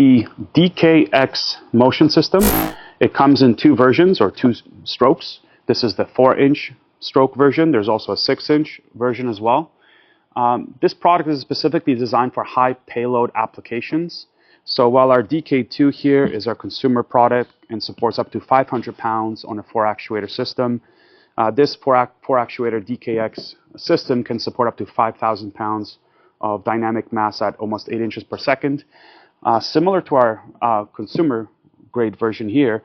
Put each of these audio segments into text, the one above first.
The DKX motion system, it comes in two versions or two strokes. This is the 4-inch stroke version. There's also a 6-inch version as well. This product is specifically designed for high payload applications. So while our DK2 here is our consumer product and supports up to 500 pounds on a 4-actuator system, this 4-actuator DKX system can support up to 5,000 pounds of dynamic mass at almost 8 inches per second. Similar to our consumer grade version here,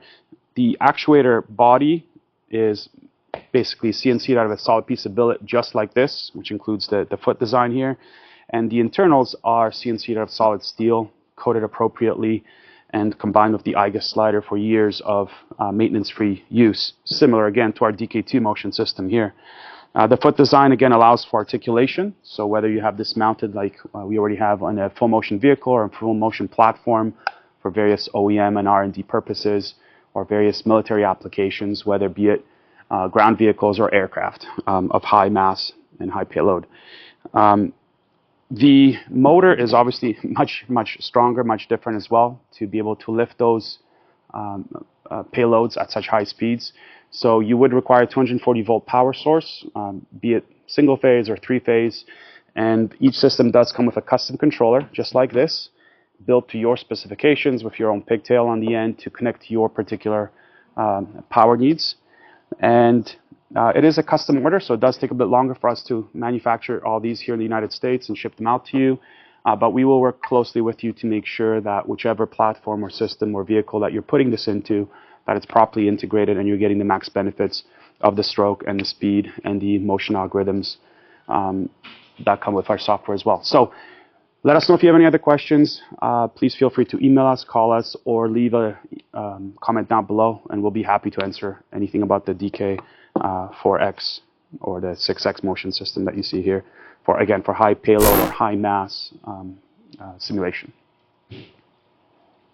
the actuator body is basically CNC'd out of a solid piece of billet just like this, which includes the foot design here. And the internals are CNC'd out of solid steel, coated appropriately, and combined with the IGUS slider for years of maintenance-free use. Similar again to our DK2 motion system here. The foot design again allows for articulation, so whether you have this mounted like we already have on a full motion vehicle or a full motion platform for various OEM and R&D purposes, or various military applications, whether be it ground vehicles or aircraft of high mass and high payload. The motor is obviously much stronger, much different as well to be able to lift those payloads at such high speeds. So you would require a 240 volt power source, be it single phase or 3-phase, and each system does come with a custom controller just like this, built to your specifications with your own pigtail on the end to connect to your particular power needs. And it is a custom order, so it does take a bit longer for us to manufacture all these here in the United States and ship them out to you. But we will work closely with you to make sure that whichever platform or system or vehicle that you're putting this into, that it's properly integrated and you're getting the max benefits of the stroke and the speed and the motion algorithms that come with our software as well. So let us know if you have any other questions. Please feel free to email us, call us, or leave a comment down below, and we'll be happy to answer anything about the DK4X or the 6X motion system that you see here for, again, for high payload or high mass simulation.